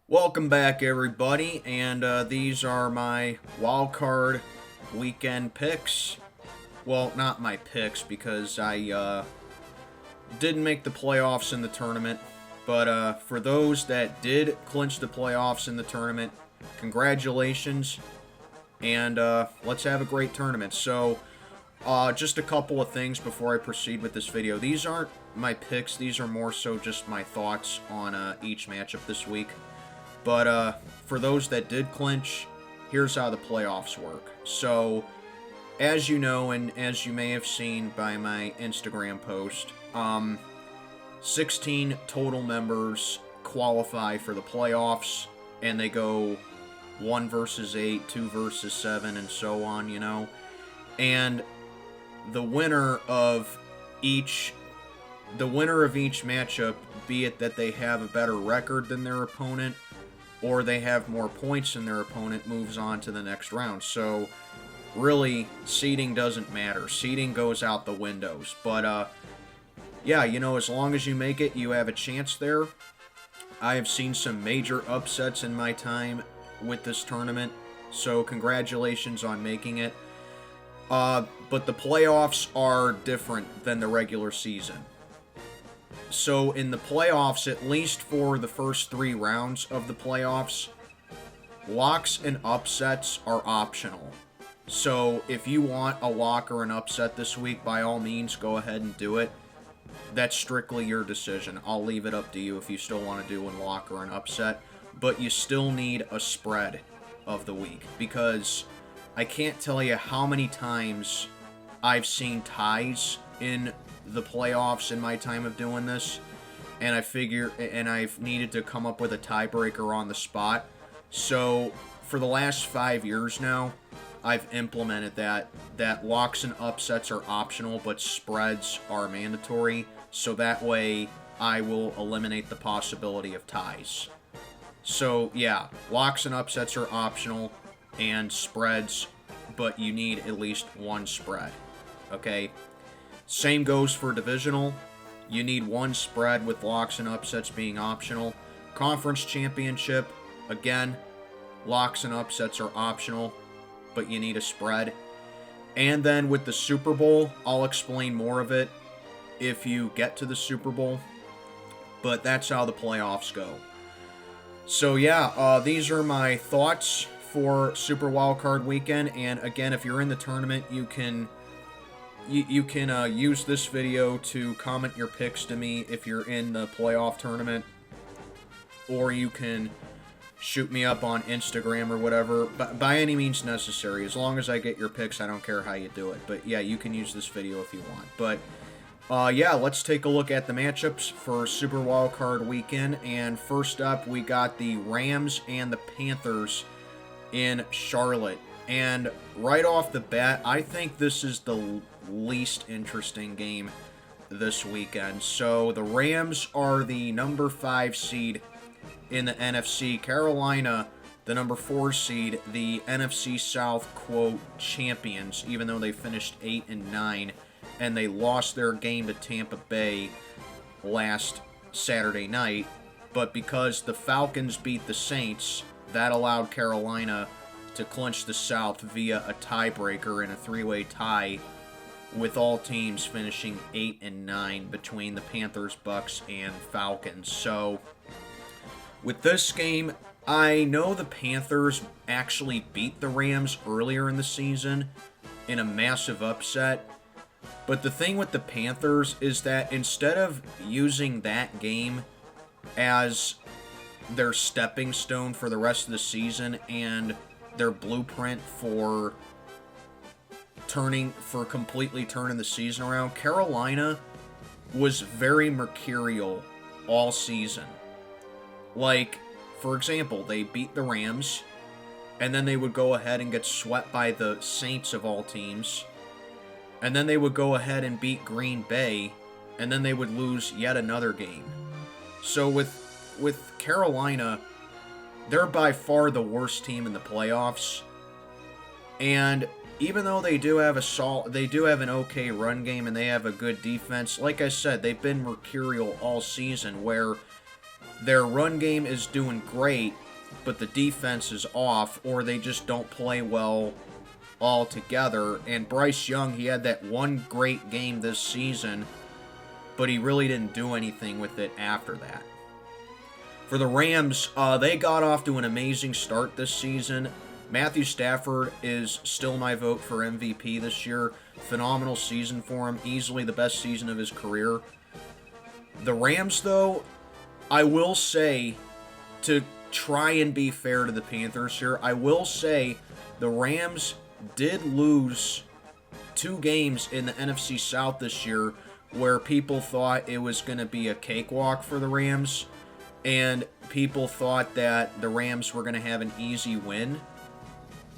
Welcome back, everybody, and these are my wild card weekend picks. Well, not my picks because I didn't make the playoffs in the tournament, but for those that did clinch the playoffs in the tournament, congratulations, and let's have a great tournament. So, just a couple of things before I proceed with this video. These aren't my picks; these are more so just my thoughts on each matchup this week. But for those that did clinch, here's how the playoffs work. So, as you know, and as you may have seen by my Instagram post, 16 total members qualify for the playoffs, and they go 1 versus 8, 2 versus 7, and so on, you know. And the winner of each matchup, be it that they have a better record than their opponent, or they have more points than their opponent, moves on to the next round. So, really, seeding doesn't matter. Seeding goes out the windows. But, yeah, you know, as long as you make it, you have a chance there. I have seen some major upsets in my time with this tournament, so congratulations on making it. But the playoffs are different than the regular season. So in the playoffs, at least for the first 3 rounds of the playoffs, locks and upsets are optional. So if you want a lock or an upset this week, by all means, go ahead and do it. That's strictly your decision. I'll leave it up to you if you still want to do a lock or an upset. But you still need a spread of the week, because I can't tell you how many times I've seen ties in the playoffs in my time of doing this, and I've needed to come up with a tiebreaker on the spot. So for the last 5 years now, I've implemented that locks and upsets are optional, but spreads are mandatory, so that way I will eliminate the possibility of ties. So yeah, locks and upsets are optional, and spreads, but you need at least one spread, okay? Same goes for divisional. You need one spread, with locks and upsets being optional. Conference championship, again, locks and upsets are optional, but you need a spread. And then with the Super Bowl, I'll explain more of it if you get to the Super Bowl, but that's how the playoffs go. So yeah, these are my thoughts for Super Wildcard Weekend, and again, if you're in the tournament, you can use this video to comment your picks to me if you're in the playoff tournament, or you can shoot me up on Instagram or whatever, by any means necessary. As long as I get your picks, I don't care how you do it. But yeah, you can use this video if you want. But yeah, let's take a look at the matchups for Super Wildcard Weekend. And first up, we got the Rams and the Panthers in Charlotte. And right off the bat, I think this is the least interesting game this weekend. So the Rams are the number 5 seed in the NFC. Carolina, the number 4 seed, the NFC South, quote, champions, even though they finished 8-9, and they lost their game to Tampa Bay last Saturday night. But because the Falcons beat the Saints, that allowed Carolina to clinch the South via a tiebreaker in a 3-way tie, with all teams finishing 8-9 between the Panthers, Bucks, and Falcons. So with this game, I know the Panthers actually beat the Rams earlier in the season in a massive upset. But the thing with the Panthers is that instead of using that game as their stepping stone for the rest of the season and their blueprint for completely turning the season around, Carolina was very mercurial all season. Like, for example, they beat the Rams, and then they would go ahead and get swept by the Saints of all teams, and then they would go ahead and beat Green Bay, and then they would lose yet another game. So with Carolina, they're by far the worst team in the playoffs, and even though they do have an okay run game and they have a good defense, like I said, they've been mercurial all season, where their run game is doing great, but the defense is off, or they just don't play well altogether. And Bryce Young, he had that one great game this season, but he really didn't do anything with it after that. For the Rams, they got off to an amazing start this season. Matthew Stafford is still my vote for MVP this year. Phenomenal season for him. Easily the best season of his career. The Rams, though, I will say, to try and be fair to the Panthers here, I will say the Rams did lose 2 games in the NFC South this year where people thought it was going to be a cakewalk for the Rams, and people thought that the Rams were going to have an easy win.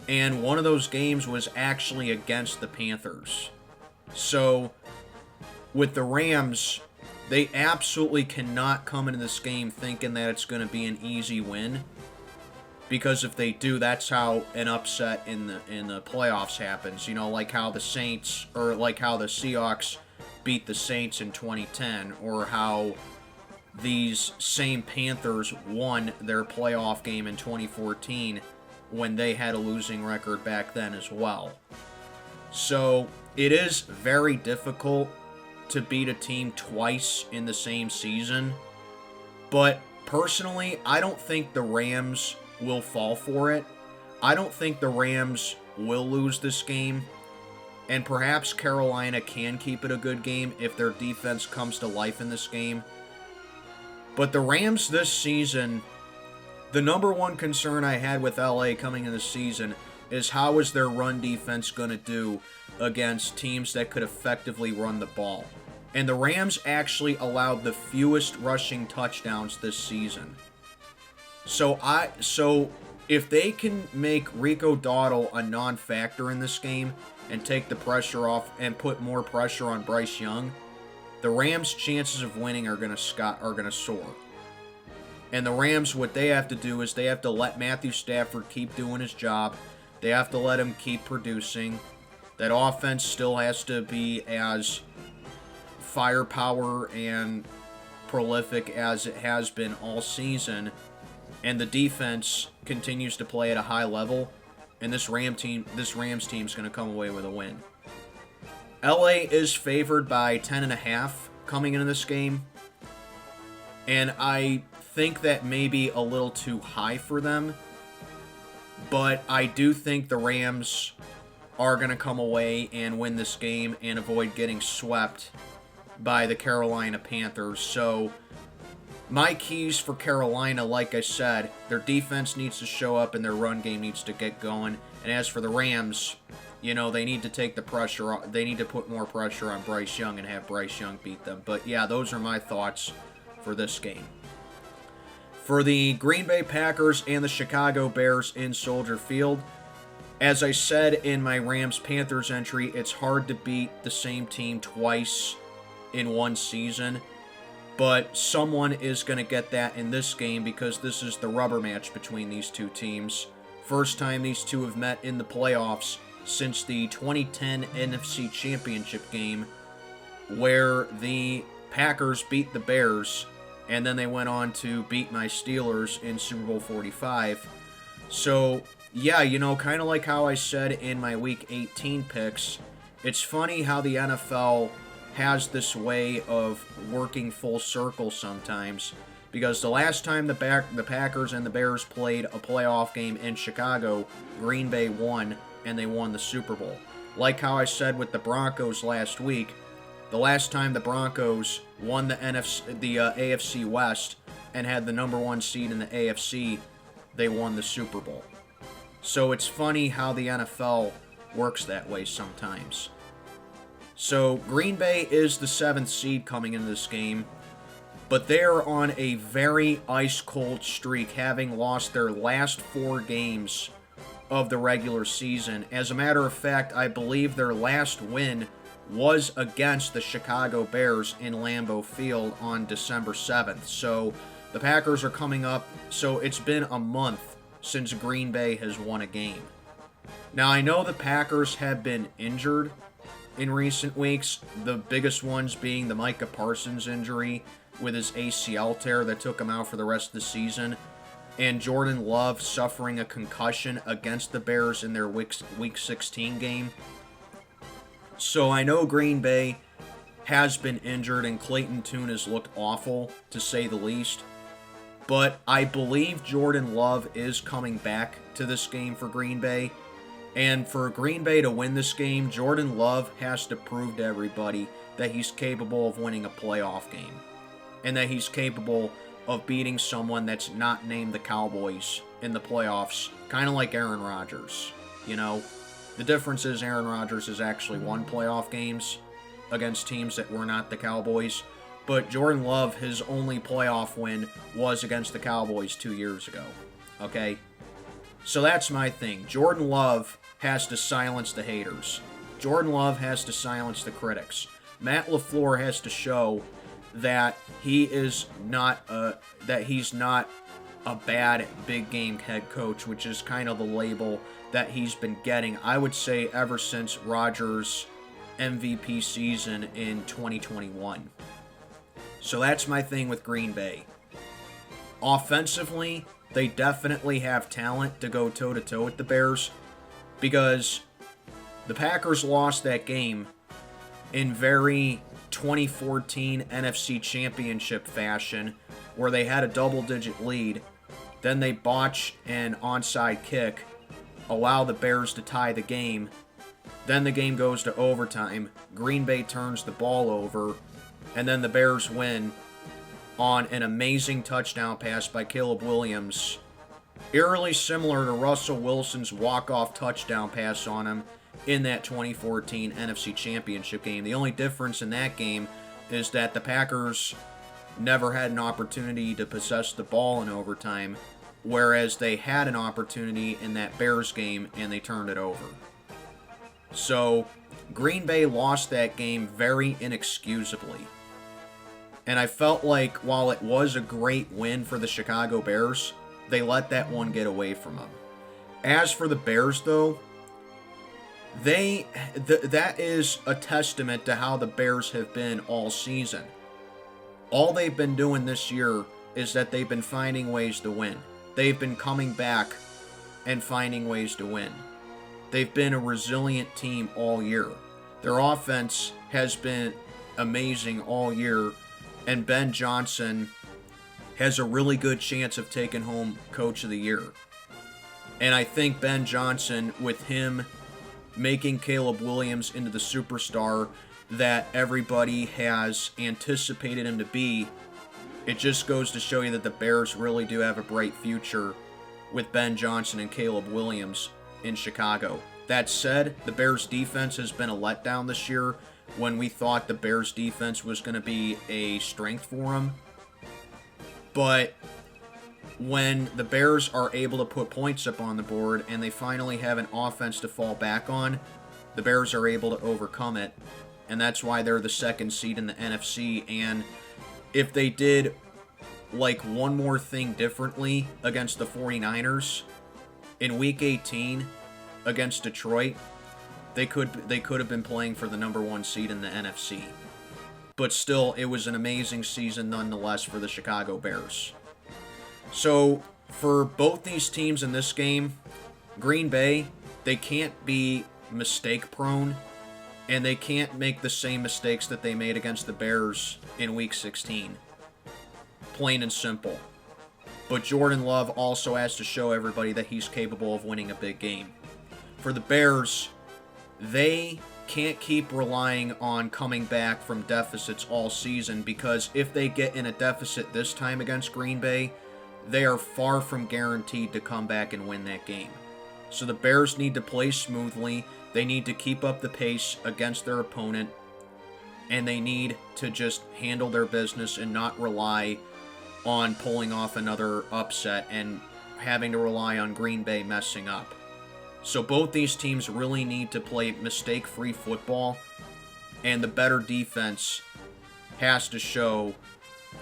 And one of those games was actually against the Panthers. So, with the Rams, they absolutely cannot come into this game thinking that it's going to be an easy win. Because if they do, that's how an upset in the playoffs happens. You know, like how the Saints, or like how the Seahawks beat the Saints in 2010, or how these same Panthers won their playoff game in 2014 when they had a losing record back then as well. So it is very difficult to beat a team twice in the same season, but personally, I don't think the Rams will fall for it. I don't think the Rams will lose this game, and perhaps Carolina can keep it a good game if their defense comes to life in this game. But the Rams this season, the number one concern I had with LA coming in the season is how is their run defense going to do against teams that could effectively run the ball. And the Rams actually allowed the fewest rushing touchdowns this season. So if they can make Rico Dowdle a non-factor in this game and take the pressure off and put more pressure on Bryce Young, the Rams' chances of winning are going to soar. And the Rams, what they have to do is they have to let Matthew Stafford keep doing his job. They have to let him keep producing. That offense still has to be as firepower and prolific as it has been all season. And the defense continues to play at a high level. And this Rams team is going to come away with a win. LA is favored by 10.5 coming into this game. And I think that may be a little too high for them. But I do think the Rams are going to come away and win this game and avoid getting swept by the Carolina Panthers. So my keys for Carolina, like I said, their defense needs to show up and their run game needs to get going. And as for the Rams, you know, they need to take the pressure off. They need to put more pressure on Bryce Young and have Bryce Young beat them. But yeah, those are my thoughts for this game. For the Green Bay Packers and the Chicago Bears in Soldier Field, as I said in my Rams-Panthers entry, it's hard to beat the same team twice in one season. But someone is going to get that in this game because this is the rubber match between these two teams. First time these two have met in the playoffs since the 2010 NFC Championship game, where the Packers beat the Bears, and then they went on to beat my Steelers in Super Bowl 45. So, yeah, you know, kind of like how I said in my Week 18 picks, it's funny how the NFL has this way of working full circle sometimes, because the last time the Packers and the Bears played a playoff game in Chicago, Green Bay won, and they won the Super Bowl. Like how I said with the Broncos last week, the last time the Broncos won the AFC West and had the number 1 seed in the AFC, they won the Super Bowl. So it's funny how the NFL works that way sometimes. So Green Bay is the 7th seed coming into this game, but they're on a very ice-cold streak, having lost their last 4 games of the regular season. As a matter of fact, I believe their last win was against the Chicago Bears in Lambeau Field on December 7th. So the Packers are coming up, so it's been a month since Green Bay has won a game. Now, I know the Packers have been injured in recent weeks, the biggest ones being the Micah Parsons injury with his ACL tear that took him out for the rest of the season, and Jordan Love suffering a concussion against the Bears in their Week 16 game. So I know Green Bay has been injured, and Clayton Tune has looked awful, to say the least. But I believe Jordan Love is coming back to this game for Green Bay. And for Green Bay to win this game, Jordan Love has to prove to everybody that he's capable of winning a playoff game. And that he's capable of beating someone that's not named the Cowboys in the playoffs. Kind of like Aaron Rodgers. You know, the difference is Aaron Rodgers has actually won playoff games against teams that were not the Cowboys. But Jordan Love, his only playoff win was against the Cowboys 2 years ago. Okay? So that's my thing. Jordan Love has to silence the haters. Jordan Love has to silence the critics. Matt LaFleur has to show that he's not a bad big game head coach, which is kind of the label that he's been getting, I would say, ever since Rodgers' MVP season in 2021. So that's my thing with Green Bay. Offensively, they definitely have talent to go toe-to-toe with the Bears, because the Packers lost that game in very 2014 NFC Championship fashion, where they had a double-digit lead, then they botch an onside kick, allow the Bears to tie the game, then the game goes to overtime, Green Bay turns the ball over, and then the Bears win on an amazing touchdown pass by Caleb Williams, eerily similar to Russell Wilson's walk-off touchdown pass on him in that 2014 NFC Championship game. The only difference in that game is that the Packers never had an opportunity to possess the ball in overtime, whereas they had an opportunity in that Bears game and they turned it over. So, Green Bay lost that game very inexcusably. And I felt like while it was a great win for the Chicago Bears, they let that one get away from them. As for the Bears, though, that is a testament to how the Bears have been all season. All they've been doing this year is that they've been finding ways to win. They've been coming back and finding ways to win. They've been a resilient team all year. Their offense has been amazing all year, and Ben Johnson has a really good chance of taking home Coach of the Year. And I think Ben Johnson, with him making Caleb Williams into the superstar that everybody has anticipated him to be, it just goes to show you that the Bears really do have a bright future with Ben Johnson and Caleb Williams in Chicago. That said, the Bears defense has been a letdown this year when we thought the Bears defense was going to be a strength for them. But when the Bears are able to put points up on the board and they finally have an offense to fall back on, the Bears are able to overcome it. And that's why they're the second seed in the NFC. And if they did like one more thing differently against the 49ers in Week 18 against Detroit, they could have been playing for the number one seed in the NFC. But still, it was an amazing season nonetheless for the Chicago Bears. So, for both these teams in this game, Green Bay, they can't be mistake-prone, and they can't make the same mistakes that they made against the Bears in Week 16. Plain and simple. But Jordan Love also has to show everybody that he's capable of winning a big game. For the Bears, they can't keep relying on coming back from deficits all season, because if they get in a deficit this time against Green Bay, they are far from guaranteed to come back and win that game. So the Bears need to play smoothly, they need to keep up the pace against their opponent, and they need to just handle their business and not rely on pulling off another upset and having to rely on Green Bay messing up. So both these teams really need to play mistake-free football, and the better defense has to show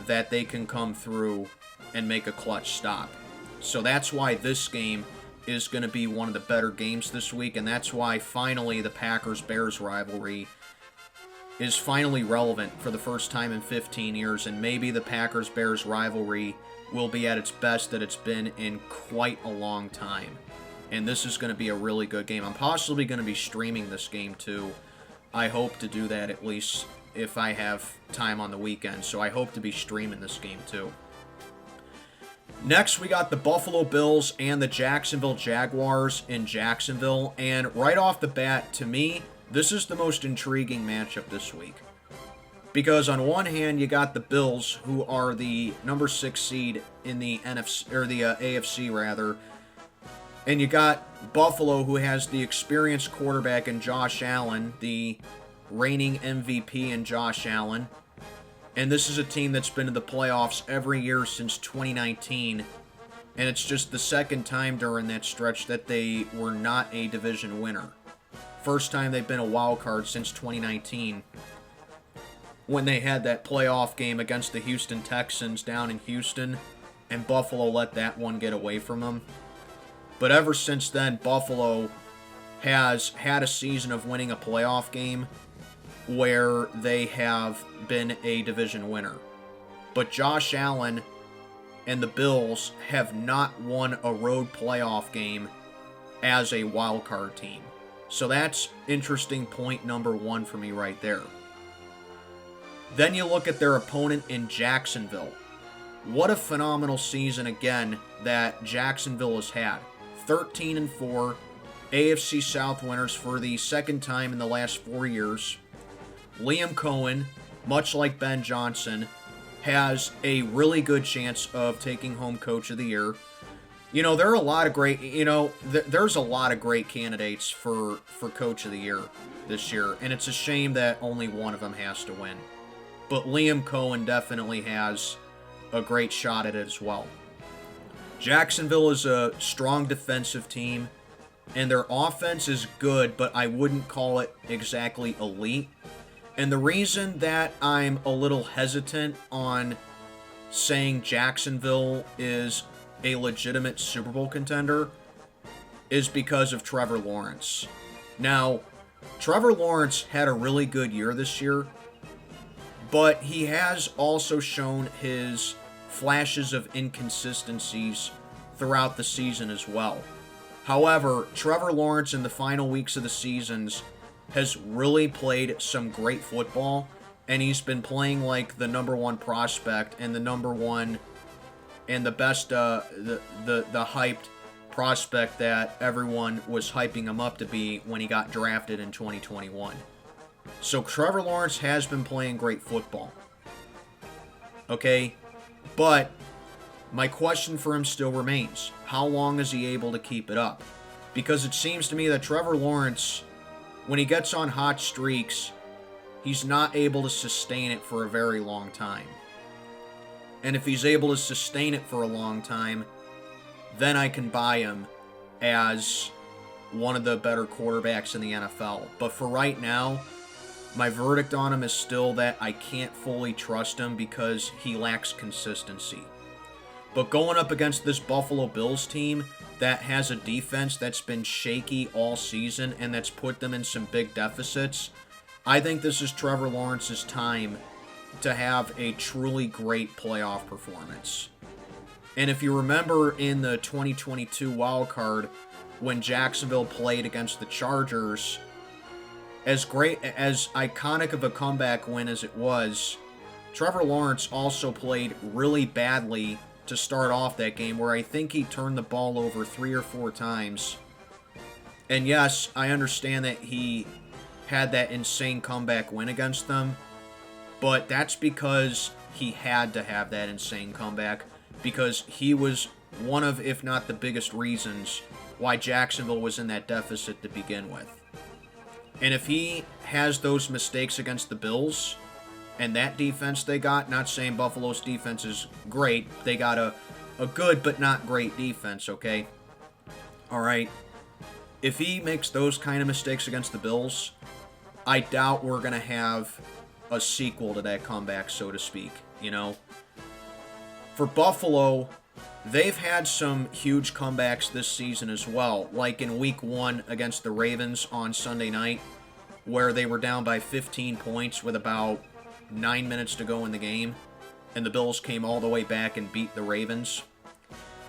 that they can come through and make a clutch stop. So that's why this game is going to be one of the better games this week, and that's why finally the Packers-Bears rivalry is finally relevant for the first time in 15 years, and maybe the Packers-Bears rivalry will be at its best that it's been in quite a long time. And this is going to be a really good game. I'm possibly going to be streaming this game too. I hope to do that at least if I have time on the weekend, so I hope to be streaming this game too. Next, we got the Buffalo Bills and the Jacksonville Jaguars in Jacksonville, and right off the bat, to me, this is the most intriguing matchup this week. Because on one hand, you got the Bills, who are the number 6 seed in the NFC, or the AFC rather, and you got Buffalo, who has the experienced quarterback in Josh Allen, the reigning MVP in Josh Allen. And this is a team that's been to the playoffs every year since 2019. And it's just the second time during that stretch that they were not a division winner. First time they've been a wild card since 2019, when they had that playoff game against the Houston Texans down in Houston, and Buffalo let that one get away from them. But ever since then, Buffalo has had a season of winning a playoff game where they have been a division winner. But Josh Allen and the Bills have not won a road playoff game as a wild card team. So that's interesting point number 1 for me right there. Then you look at their opponent in Jacksonville. What a phenomenal season again that Jacksonville has had. 13-4, AFC South winners for the second time in the last 4 years. Liam Cohen, much like Ben Johnson, has a really good chance of taking home Coach of the Year. You know, there are a lot of great, there's a lot of great candidates for Coach of the Year this year, and it's a shame that only one of them has to win. But Liam Cohen definitely has a great shot at it as well. Jacksonville is a strong defensive team, and their offense is good, but I wouldn't call it exactly elite. And the reason that I'm a little hesitant on saying Jacksonville is a legitimate Super Bowl contender is because of Trevor Lawrence. Now, Trevor Lawrence had a really good year this year, but he has also shown his flashes of inconsistencies throughout the season as well. However, Trevor Lawrence in the final weeks of the seasons has really played some great football, and he's been playing like the number 1 prospect and the number 1 and the best, the hyped prospect that everyone was hyping him up to be when he got drafted in 2021. So Trevor Lawrence has been playing great football. Okay, but my question for him still remains. How long is he able to keep it up? Because it seems to me that Trevor Lawrence, when he gets on hot streaks, he's not able to sustain it for a very long time. And if he's able to sustain it for a long time, then I can buy him as one of the better quarterbacks in the NFL. But for right now, my verdict on him is still that I can't fully trust him because he lacks consistency. But going up against this Buffalo Bills team that has a defense that's been shaky all season and that's put them in some big deficits, I think this is Trevor Lawrence's time to have a truly great playoff performance. And if you remember in the 2022 wild card, when Jacksonville played against the Chargers, as great, as iconic of a comeback win as it was, Trevor Lawrence also played really badly to start off that game, where I think he turned the ball over 3 or 4 times. And yes, I understand that he had that insane comeback win against them, but that's because he had to have that insane comeback, because he was one of, if not the biggest reasons why Jacksonville was in that deficit to begin with. And if he has those mistakes against the Bills, and that defense they got, not saying Buffalo's defense is great, they got a good but not great defense, okay? Alright, if he makes those kind of mistakes against the Bills, I doubt we're going to have a sequel to that comeback, so to speak, you know? For Buffalo, they've had some huge comebacks this season as well, like in Week 1 against the Ravens on Sunday night, where they were down by 15 points with about 9 minutes to go in the game, and the Bills came all the way back and beat the Ravens.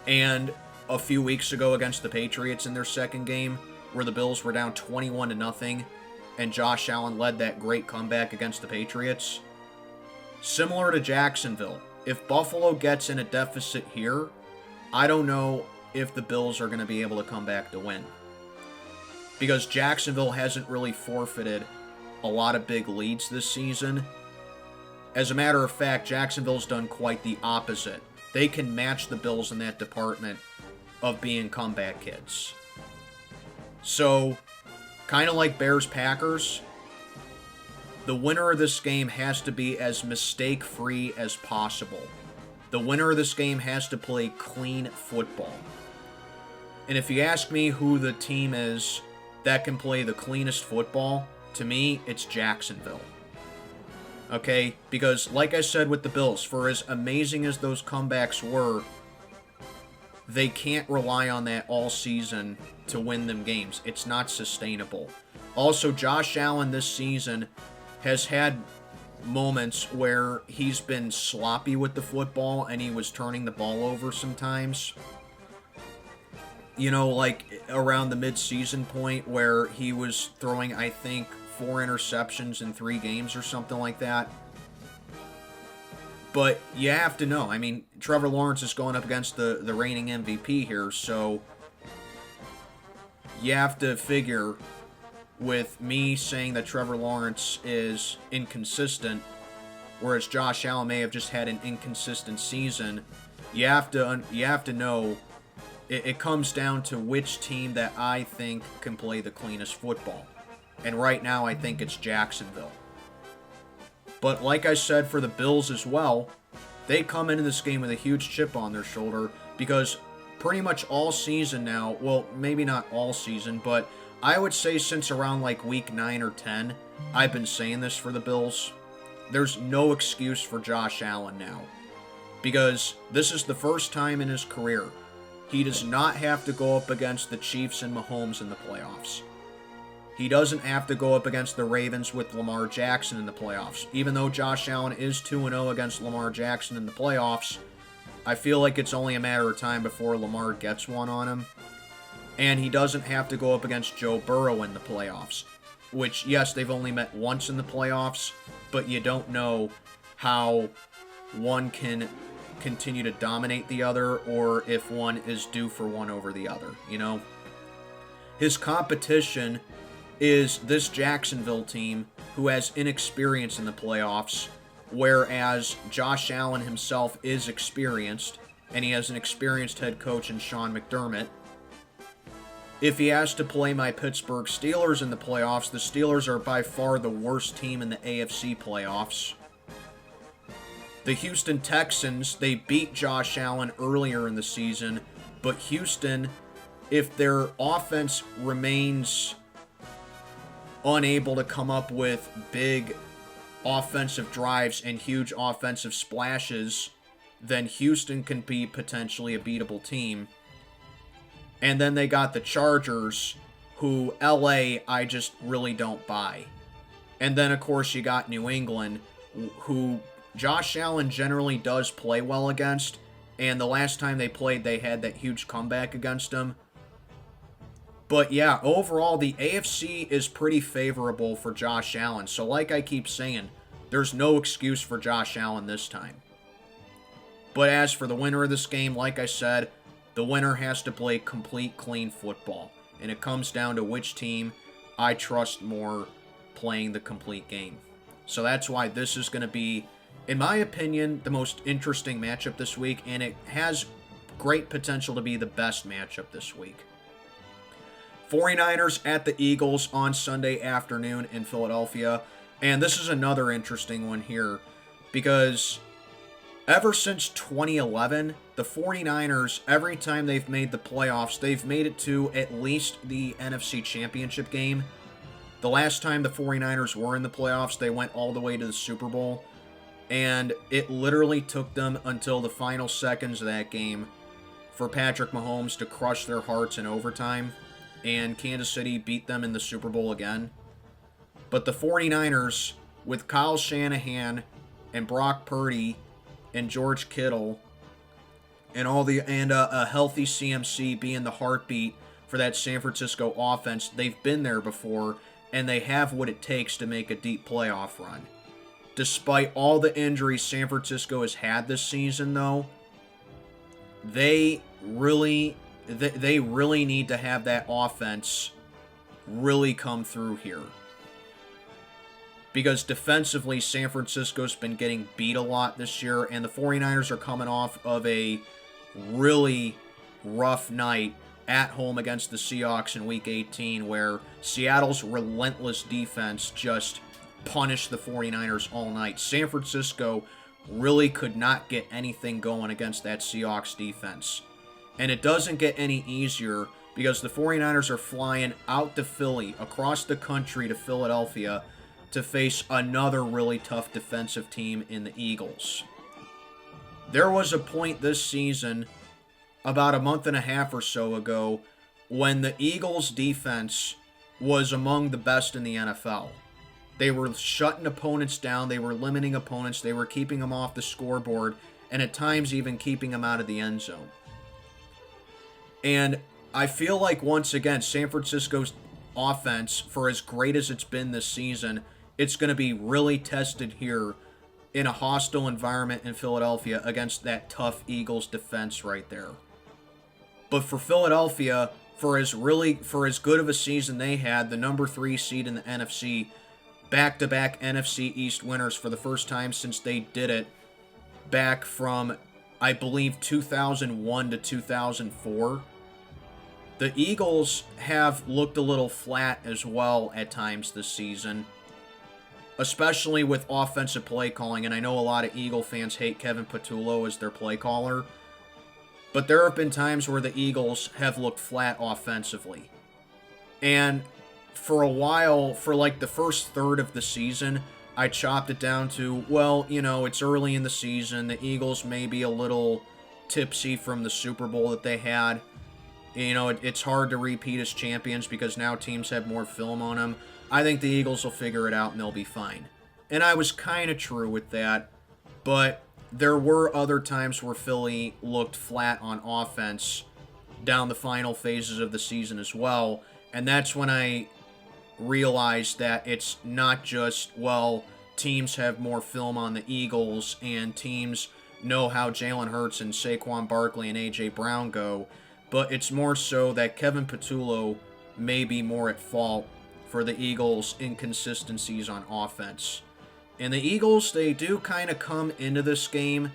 And a few weeks ago against the Patriots in their second game, where the Bills were down 21-0, and Josh Allen led that great comeback against the Patriots. Similar to Jacksonville, if Buffalo gets in a deficit here, I don't know if the Bills are going to be able to come back to win. Because Jacksonville hasn't really forfeited a lot of big leads this season. As a matter of fact, Jacksonville's done quite the opposite. They can match the Bills in that department of being comeback kids. So, kind of like Bears-Packers, the winner of this game has to be as mistake-free as possible. The winner of this game has to play clean football. And if you ask me who the team is that can play the cleanest football, to me, it's Jacksonville. Okay? Because, like I said with the Bills, for as amazing as those comebacks were, they can't rely on that all season to win them games. It's not sustainable. Also, Josh Allen this season has had moments where he's been sloppy with the football and he was turning the ball over sometimes. You know, like around the mid-season point where he was throwing, I think, 4 interceptions in 3 games or something like that. But you have to know, I mean, Trevor Lawrence is going up against the reigning MVP here, so you have to figure with me saying that Trevor Lawrence is inconsistent, whereas Josh Allen may have just had an inconsistent season, you have to know it comes down to which team that I think can play the cleanest football. And right now, I think it's Jacksonville. But like I said for the Bills as well, they come into this game with a huge chip on their shoulder because pretty much all season now, well, maybe not all season, but I would say since around like week 9 or 10, I've been saying this for the Bills. There's no excuse for Josh Allen now. Because this is the first time in his career he does not have to go up against the Chiefs and Mahomes in the playoffs. He doesn't have to go up against the Ravens with Lamar Jackson in the playoffs. Even though Josh Allen is 2-0 against Lamar Jackson in the playoffs, I feel like it's only a matter of time before Lamar gets one on him. And he doesn't have to go up against Joe Burrow in the playoffs. Which, yes, they've only met once in the playoffs, but you don't know how one can continue to dominate the other or if one is due for one over the other, you know? His competition is this Jacksonville team who has inexperience in the playoffs, whereas Josh Allen himself is experienced, and he has an experienced head coach in Sean McDermott. If he has to play my Pittsburgh Steelers in the playoffs, the Steelers are by far the worst team in the AFC playoffs. The Houston Texans, they beat Josh Allen earlier in the season, but Houston, if their offense remains unable to come up with big offensive drives and huge offensive splashes, then Houston can be potentially a beatable team. And then they got the Chargers, who LA I just really don't buy. And then, of course, you got New England, who Josh Allen generally does play well against. And the last time they played, they had that huge comeback against them. But yeah, overall, the AFC is pretty favorable for Josh Allen. So like I keep saying, there's no excuse for Josh Allen this time. But as for the winner of this game, like I said, the winner has to play complete, clean football. And it comes down to which team I trust more playing the complete game. So that's why this is going to be, in my opinion, the most interesting matchup this week. And it has great potential to be the best matchup this week. 49ers at the Eagles on Sunday afternoon in Philadelphia. And this is another interesting one here because ever since 2011, the 49ers, every time they've made the playoffs, they've made it to at least the NFC Championship game. The last time the 49ers were in the playoffs, they went all the way to the Super Bowl. And it literally took them until the final seconds of that game for Patrick Mahomes to crush their hearts in overtime. And Kansas City beat them in the Super Bowl again. But the 49ers, with Kyle Shanahan and Brock Purdy and George Kittle and a healthy CMC being the heartbeat for that San Francisco offense, they've been there before, and they have what it takes to make a deep playoff run. Despite all the injuries San Francisco has had this season, though, they really need to have that offense really come through here. Because defensively, San Francisco's been getting beat a lot this year, and the 49ers are coming off of a really rough night at home against the Seahawks in Week 18, where Seattle's relentless defense just punished the 49ers all night. San Francisco really could not get anything going against that Seahawks defense. And it doesn't get any easier because the 49ers are flying out to Philly, across the country to Philadelphia, to face another really tough defensive team in the Eagles. There was a point this season, about a month and a half or so ago, when the Eagles' defense was among the best in the NFL. They were shutting opponents down, they were limiting opponents, they were keeping them off the scoreboard, and at times even keeping them out of the end zone. And I feel like, once again, San Francisco's offense, for as great as it's been this season, it's going to be really tested here in a hostile environment in Philadelphia against that tough Eagles defense right there. But for Philadelphia, for as good of a season they had, the number 3 seed in the NFC, back-to-back NFC East winners for the first time since they did it back from, I believe, 2001 to 2004. The Eagles have looked a little flat as well at times this season, especially with offensive play calling, and I know a lot of Eagle fans hate Kevin Patullo as their play caller, but there have been times where the Eagles have looked flat offensively. And for a while, for like the first third of the season, I chopped it down to, well, it's early in the season, the Eagles may be a little tipsy from the Super Bowl that they had. It's hard to repeat as champions because now teams have more film on them. I think the Eagles will figure it out and they'll be fine. And I was kind of true with that, but there were other times where Philly looked flat on offense down the final phases of the season as well, and that's when I realized that it's not just, well, teams have more film on the Eagles and teams know how Jalen Hurts and Saquon Barkley and A.J. Brown go, but it's more so that Kevin Patullo may be more at fault for the Eagles' inconsistencies on offense. And the Eagles, they do kind of come into this game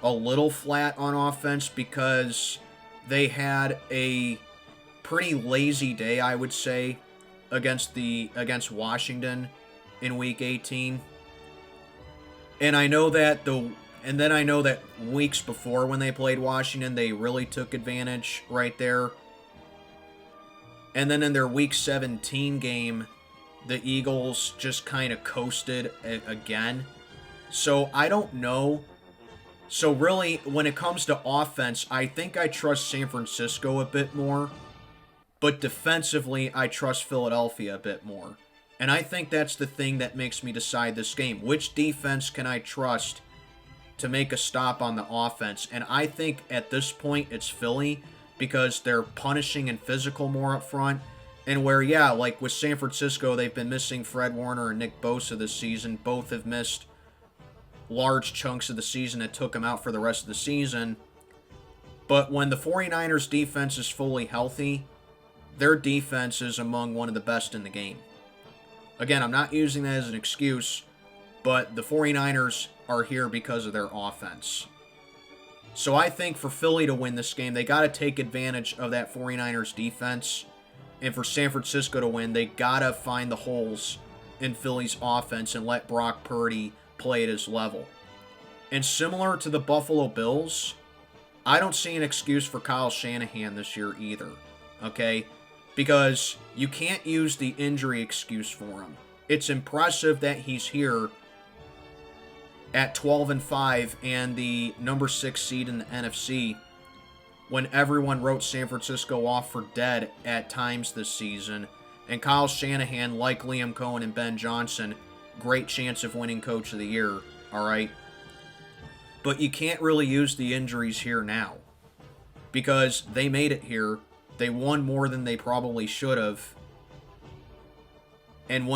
a little flat on offense because they had a pretty lazy day, I would say, against Washington in Week 18. And I know that weeks before when they played Washington, they really took advantage right there. And then in their Week 17 game, the Eagles just kind of coasted again. So I don't know. So really, when it comes to offense, I think I trust San Francisco a bit more. But defensively, I trust Philadelphia a bit more. And I think that's the thing that makes me decide this game. Which defense can I trust to make a stop on the offense? And I think at this point, it's Philly, because they're punishing and physical more up front. And where, like with San Francisco, they've been missing Fred Warner and Nick Bosa this season. Both have missed large chunks of the season that took them out for the rest of the season. But when the 49ers defense is fully healthy, their defense is among one of the best in the game. Again, I'm not using that as an excuse, but the 49ers are here because of their offense. So I think for Philly to win this game, they got to take advantage of that 49ers defense. And for San Francisco to win, they got to find the holes in Philly's offense and let Brock Purdy play at his level. And similar to the Buffalo Bills, I don't see an excuse for Kyle Shanahan this year either. Okay? Because you can't use the injury excuse for him. It's impressive that he's here at 12-5 and the number 6 seed in the NFC when everyone wrote San Francisco off for dead at times this season. And Kyle Shanahan, like Liam Cohen and Ben Johnson, great chance of winning Coach of the Year, all right? But you can't really use the injuries here now because they made it here. They won more than they probably should have. And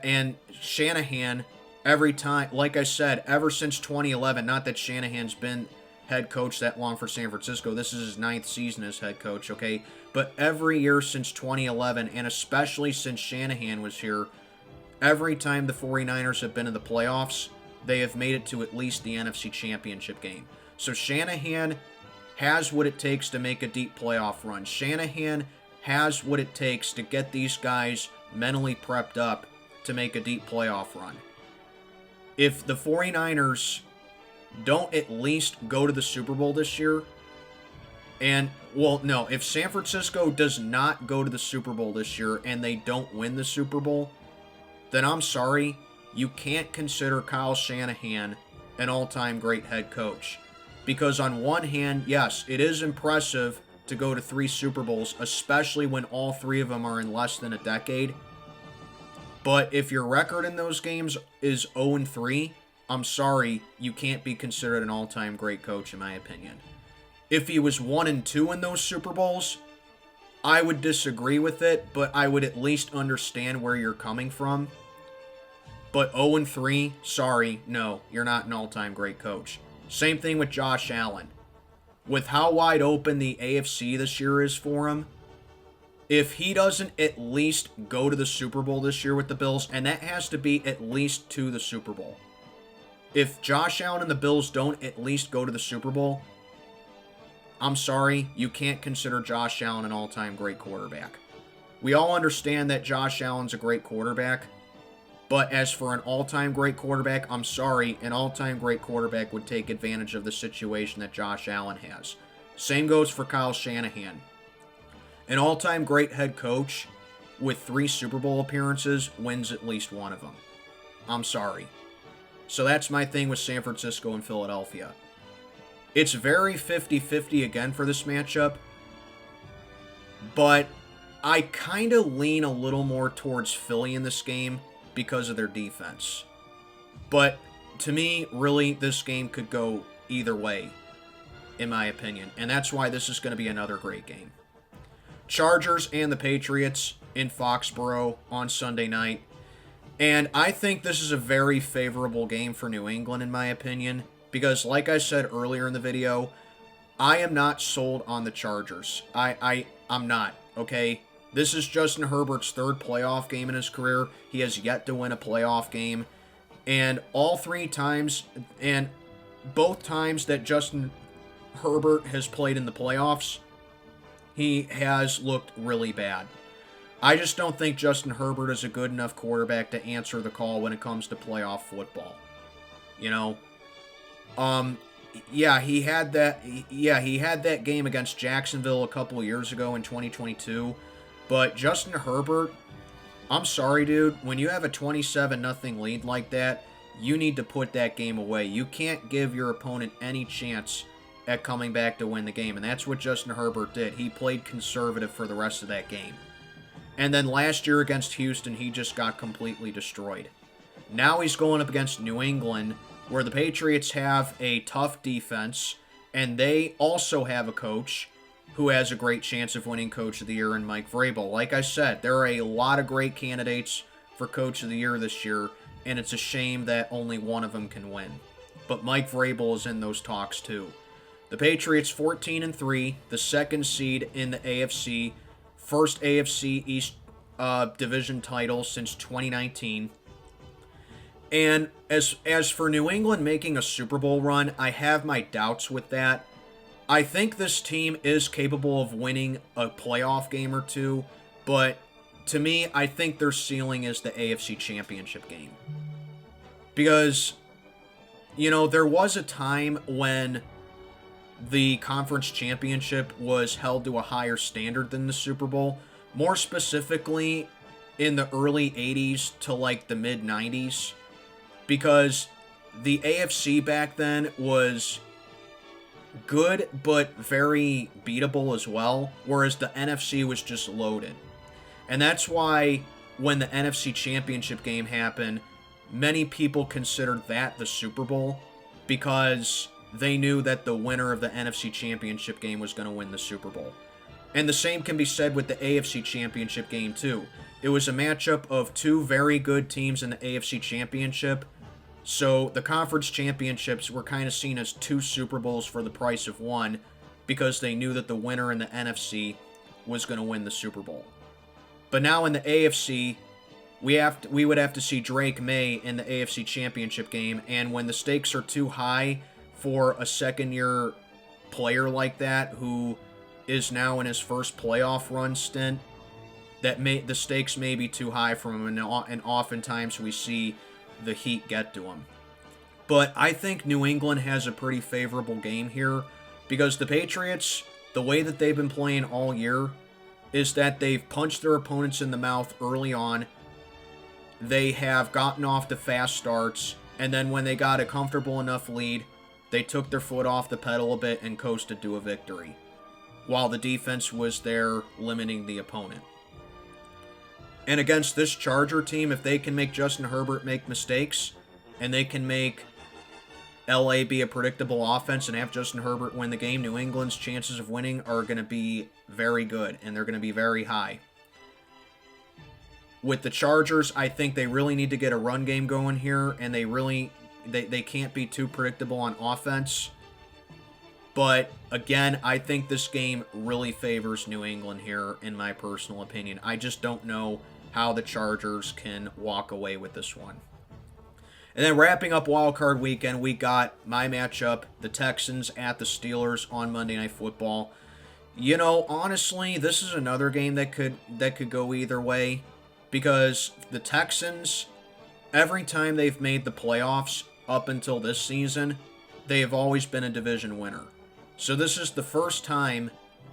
and Shanahan, every time, like I said, ever since 2011, not that Shanahan's been head coach that long for San Francisco. This is his 9th season as head coach, okay? But every year since 2011, and especially since Shanahan was here, every time the 49ers have been in the playoffs, they have made it to at least the NFC Championship game. So Shanahan has what it takes to make a deep playoff run. Shanahan has what it takes to get these guys mentally prepped up to make a deep playoff run. If the 49ers don't at least go to the Super Bowl this year, if San Francisco does not go to the Super Bowl this year and they don't win the Super Bowl, then I'm sorry, you can't consider Kyle Shanahan an all-time great head coach. Because on one hand, yes, it is impressive to go to 3 Super Bowls, especially when all 3 of them are in less than a decade. But if your record in those games is 0-3, I'm sorry, you can't be considered an all-time great coach, in my opinion. If he was 1-2 in those Super Bowls, I would disagree with it, but I would at least understand where you're coming from. But 0-3, sorry, no, you're not an all-time great coach. Same thing with Josh Allen. With how wide open the AFC this year is for him, if he doesn't at least go to the Super Bowl this year with the Bills, and that has to be at least to the Super Bowl. If Josh Allen and the Bills don't at least go to the Super Bowl, I'm sorry, you can't consider Josh Allen an all-time great quarterback. We all understand that Josh Allen's a great quarterback, but as for an all-time great quarterback, I'm sorry, an all-time great quarterback would take advantage of the situation that Josh Allen has. Same goes for Kyle Shanahan. An all-time great head coach with 3 Super Bowl appearances wins at least one of them. I'm sorry. So that's my thing with San Francisco and Philadelphia. It's very 50-50 again for this matchup, but I kind of lean a little more towards Philly in this game because of their defense. But to me, really, this game could go either way, in my opinion, and that's why this is going to be another great game. Chargers and the Patriots in Foxborough on Sunday night. And I think this is a very favorable game for New England, in my opinion, because like I said earlier in the video, I am not sold on the Chargers. I'm not, okay? This is Justin Herbert's 3rd playoff game in his career. He has yet to win a playoff game. And all 3 times, and both times that Justin Herbert has played in the playoffs, he has looked really bad. I just don't think Justin Herbert is a good enough quarterback to answer the call when it comes to playoff football. You know? He had that game against Jacksonville a couple of years ago in 2022. But Justin Herbert, I'm sorry, dude. When you have a 27-0 lead like that, you need to put that game away. You can't give your opponent any chance at coming back to win the game. And that's what Justin Herbert did. He played conservative for the rest of that game. And then last year against Houston, he just got completely destroyed. Now he's going up against New England, where the Patriots have a tough defense, and they also have a coach who has a great chance of winning Coach of the Year in Mike Vrabel. Like I said, there are a lot of great candidates for Coach of the Year this year, and it's a shame that only one of them can win. But Mike Vrabel is in those talks too. The Patriots 14-3, the 2nd seed in the AFC, first AFC East division title since 2019. And as for New England making a Super Bowl run, I have my doubts with that. I think this team is capable of winning a playoff game or 2, but to me, I think their ceiling is the AFC Championship game. Because, you know, there was a time when the conference championship was held to a higher standard than the Super Bowl. More specifically, in the early 80s to like the mid 90s. Because the AFC back then was good, but very beatable as well. Whereas the NFC was just loaded. And that's why when the NFC Championship game happened, many people considered that the Super Bowl because they knew that the winner of the NFC Championship game was going to win the Super Bowl. And the same can be said with the AFC Championship game, too. It was a matchup of two very good teams in the AFC Championship. So the conference championships were kind of seen as two Super Bowls for the price of one because they knew that the winner in the NFC was going to win the Super Bowl. But now in the AFC, we would have to see Drake May in the AFC Championship game, and when the stakes are too high for a second-year player like that who is now in his first playoff run stint, the stakes may be too high for him, and oftentimes we see the heat get to him. But I think New England has a pretty favorable game here because the Patriots, the way that they've been playing all year, is that they've punched their opponents in the mouth early on. They have gotten off to fast starts, and then when they got a comfortable enough lead, they took their foot off the pedal a bit and coasted to a victory, while the defense was there limiting the opponent. And against this Charger team, if they can make Justin Herbert make mistakes, and they can make LA be a predictable offense and have Justin Herbert win the game, New England's chances of winning are going to be very good, and they're going to be very high. With the Chargers, I think they really need to get a run game going here, and they can't be too predictable on offense. But again, I think this game really favors New England here, in my personal opinion. I just don't know how the Chargers can walk away with this one. And then wrapping up Wildcard Weekend, we got my matchup, the Texans at the Steelers on Monday Night Football. You know, honestly, this is another game that could go either way, because the Texans, every time they've made the playoffs up until this season, they have always been a division winner. So this is the first time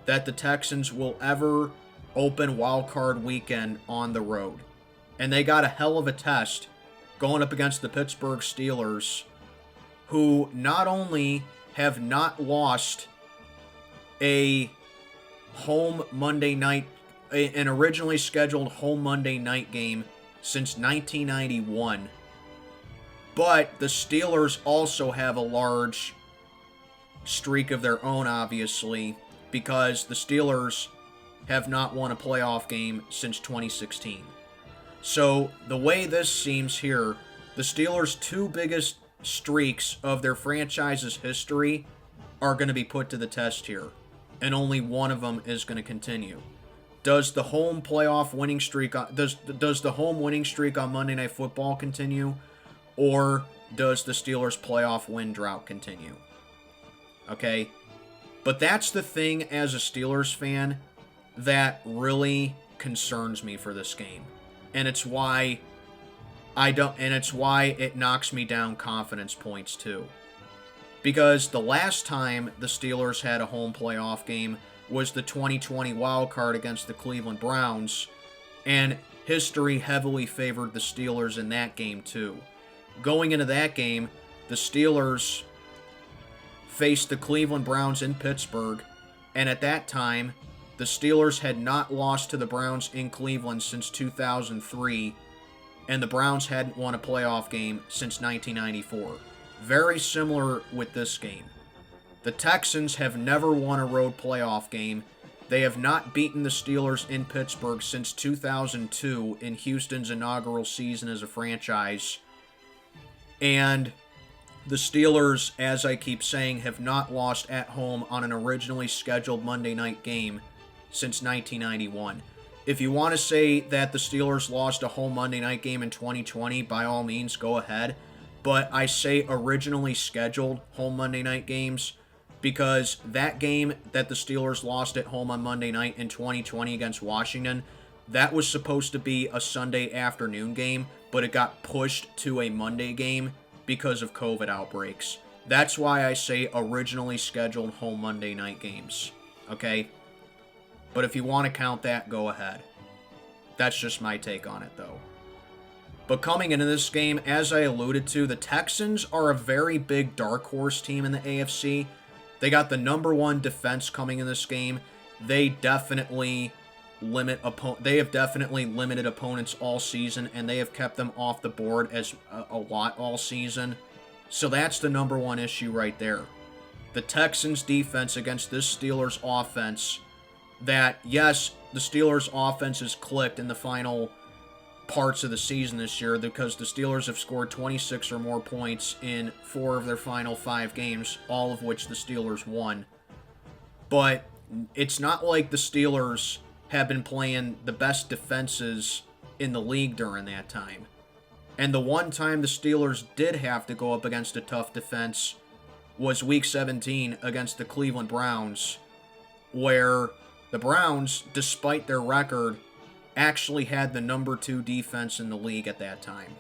that the Texans will ever open Wildcard Weekend on the road. And they got a hell of a test going up against the Pittsburgh Steelers, who not only have not lost an originally scheduled home Monday night game since 1991, but the Steelers also have a large streak of their own, obviously, because the Steelers have not won a playoff game since 2016. So the way this seems here, the Steelers' two biggest streaks of their franchise's history are going to be put to the test here, and only one of them is going to continue. Does the home playoff winning streak does the home winning streak on Monday Night Football continue, or does the Steelers' playoff win drought continue? Okay, but that's the thing as a Steelers fan that really concerns me for this game, and it's why it knocks me down confidence points too. Because the last time the Steelers had a home playoff game was the 2020 wild card against the Cleveland Browns, and history heavily favored the Steelers in that game too. Going into that game, the Steelers faced the Cleveland Browns in Pittsburgh, and at that time, the Steelers had not lost to the Browns in Cleveland since 2003, and the Browns hadn't won a playoff game since 1994. Very similar with this game. The Texans have never won a road playoff game. They have not beaten the Steelers in Pittsburgh since 2002 in Houston's inaugural season as a franchise. And the Steelers, as I keep saying, have not lost at home on an originally scheduled Monday night game since 1991. If you want to say that the Steelers lost a home Monday night game in 2020, by all means, go ahead. But I say originally scheduled home Monday night games because that game that the Steelers lost at home on Monday night in 2020 against Washington, that was supposed to be a Sunday afternoon game, but it got pushed to a Monday game because of COVID outbreaks. That's why I say originally scheduled home Monday night games. Okay? But if you want to count that, go ahead. That's just my take on it, though. But coming into this game, as I alluded to, the Texans are a very big dark horse team in the AFC. They got the number one defense coming in this game. They definitely they have definitely limited opponents all season, and they have kept them off the board as a lot all season. So that's the number one issue right there. The Texans defense against this Steelers offense, that yes, the Steelers offense has clicked in the final parts of the season this year because the Steelers have scored 26 or more points in 4 of their final 5 games, all of which the Steelers won. But it's not like the Steelers have been playing the best defenses in the league during that time. And the one time the Steelers did have to go up against a tough defense was Week 17 against the Cleveland Browns, where the Browns, despite their record, actually had the number 2 defense in the league at that time.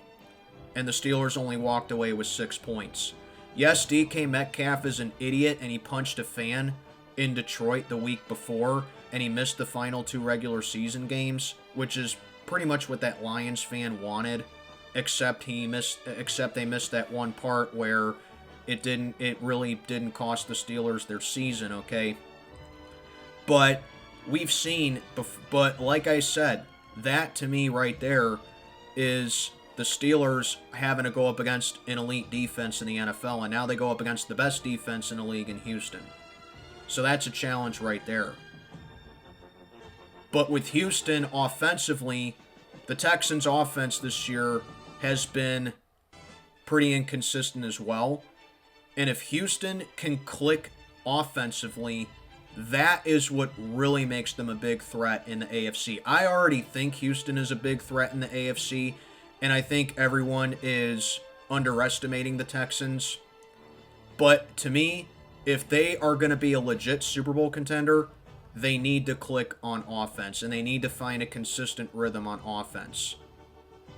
And the Steelers only walked away with 6 points. Yes, DK Metcalf is an idiot, and he punched a fan in Detroit the week before, and he missed the final 2 regular season games, which is pretty much what that Lions fan wanted, except they missed that one part where it really didn't cost the Steelers their season, okay? But we've seen, but like I said, that to me right there is the Steelers having to go up against an elite defense in the NFL, and now they go up against the best defense in the league in Houston. So that's a challenge right there. But with Houston offensively, the Texans' offense this year has been pretty inconsistent as well. And if Houston can click offensively, that is what really makes them a big threat in the AFC. I already think Houston is a big threat in the AFC, and I think everyone is underestimating the Texans. But to me, if they are going to be a legit Super Bowl contender, they need to click on offense, and they need to find a consistent rhythm on offense.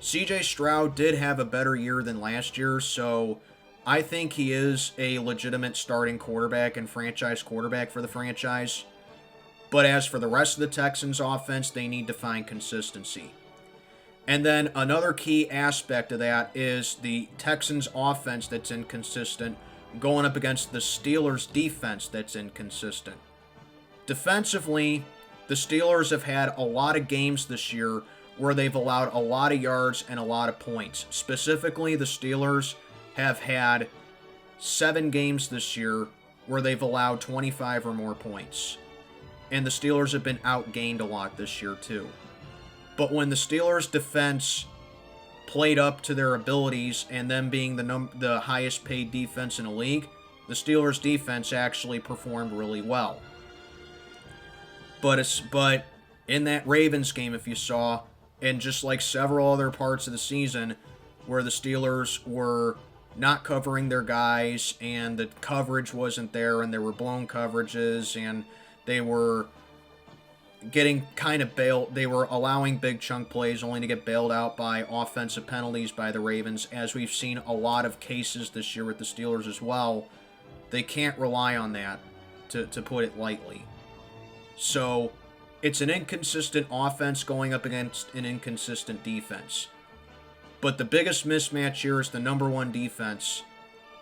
CJ Stroud did have a better year than last year, so I think he is a legitimate starting quarterback and franchise quarterback for the franchise. But as for the rest of the Texans offense, they need to find consistency. And then another key aspect of that is the Texans offense that's inconsistent going up against the Steelers defense that's inconsistent. Defensively, the Steelers have had a lot of games this year where they've allowed a lot of yards and a lot of points. Specifically, the Steelers have had 7 games this year where they've allowed 25 or more points. And the Steelers have been outgained a lot this year too. But when the Steelers defense played up to their abilities, and them being the highest paid defense in the league, the Steelers defense actually performed really well. But in that Ravens game, if you saw, and just like several other parts of the season where the Steelers were not covering their guys, and the coverage wasn't there, and there were blown coverages, and they were getting kind of bailed. They were allowing big chunk plays only to get bailed out by offensive penalties by the Ravens, as we've seen a lot of cases this year with the Steelers as well. They can't rely on that, to put it lightly. So it's an inconsistent offense going up against an inconsistent defense. But the biggest mismatch here is the number 1 defense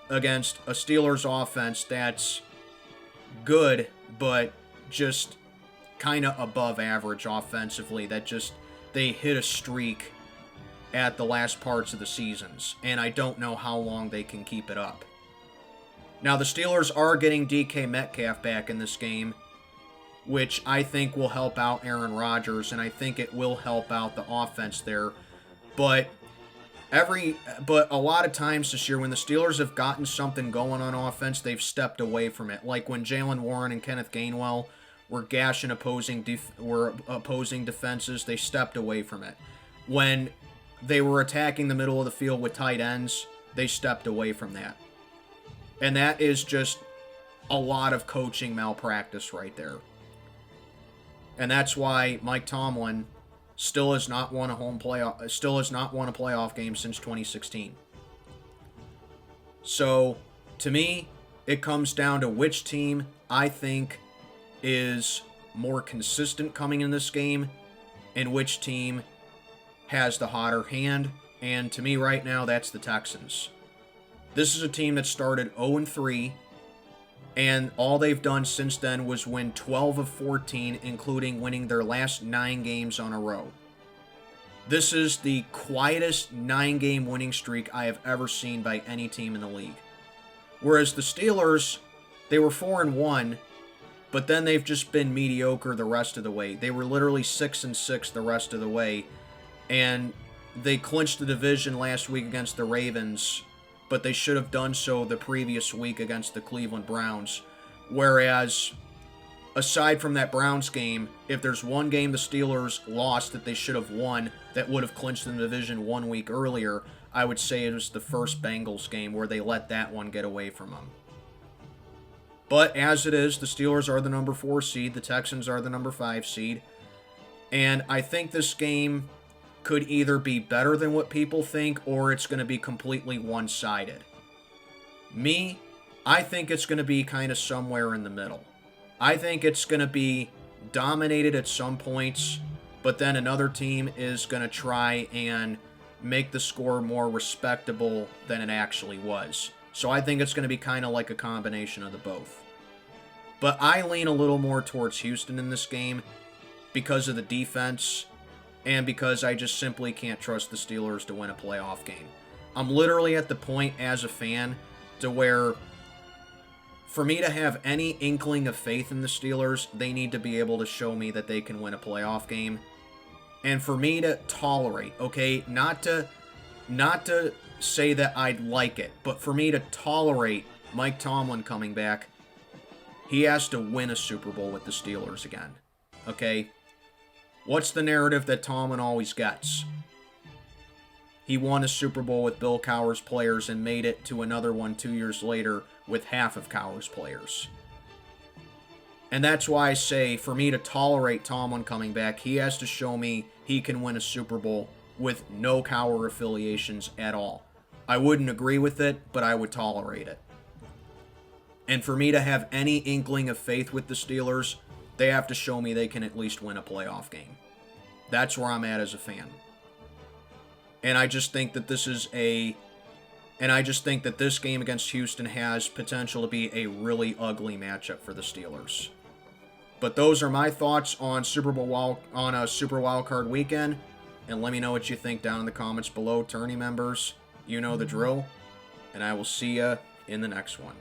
against a Steelers offense that's good, but just kind of above average offensively. They hit a streak at the last parts of the seasons, and I don't know how long they can keep it up. Now, the Steelers are getting DK Metcalf back in this game, which I think will help out Aaron Rodgers, and I think it will help out the offense there. But a lot of times this year, when the Steelers have gotten something going on offense, they've stepped away from it. Like when Jalen Warren and Kenneth Gainwell were gashing opposing defenses, they stepped away from it. When they were attacking the middle of the field with tight ends, they stepped away from that. And that is just a lot of coaching malpractice right there. And that's why Mike Tomlin still has not won a playoff game since 2016. So, to me, it comes down to which team I think is more consistent coming in this game, and which team has the hotter hand. And to me right now, that's the Texans. This is a team that started 0-3, And all they've done since then was win 12 of 14, including winning their last 9 games on a row. This is the quietest 9-game winning streak I have ever seen by any team in the league. Whereas the Steelers, they were 4-1, but then they've just been mediocre the rest of the way. They were literally 6-6 the rest of the way, and they clinched the division last week against the Ravens, but they should have done so the previous week against the Cleveland Browns. Whereas, aside from that Browns game, if there's one game the Steelers lost that they should have won that would have clinched the division 1 week earlier, I would say it was the first Bengals game where they let that one get away from them. But as it is, the Steelers are the number 4 seed, the Texans are the number 5 seed, and I think this game could either be better than what people think, or it's going to be completely one-sided. Me, I think it's going to be kind of somewhere in the middle. I think it's going to be dominated at some points, but then another team is going to try and make the score more respectable than it actually was. So I think it's going to be kind of like a combination of the both. But I lean a little more towards Houston in this game because of the defense, and because I just simply can't trust the Steelers to win a playoff game. I'm literally at the point as a fan to where, for me to have any inkling of faith in the Steelers, they need to be able to show me that they can win a playoff game. And for me to tolerate, okay, not to say that I'd like it, but for me to tolerate Mike Tomlin coming back, he has to win a Super Bowl with the Steelers again, okay? What's the narrative that Tomlin always gets? He won a Super Bowl with Bill Cowher's players and made it to another one 2 years later with half of Cowher's players. And that's why I say, for me to tolerate Tomlin coming back, he has to show me he can win a Super Bowl with no Cowher affiliations at all. I wouldn't agree with it, but I would tolerate it. And for me to have any inkling of faith with the Steelers, they have to show me they can at least win a playoff game. That's where I'm at as a fan. And I just think that this game against Houston has potential to be a really ugly matchup for the Steelers. But those are my thoughts on a Super Wildcard weekend. And let me know what you think down in the comments below. Tourney members, you know the drill. And I will see you in the next one.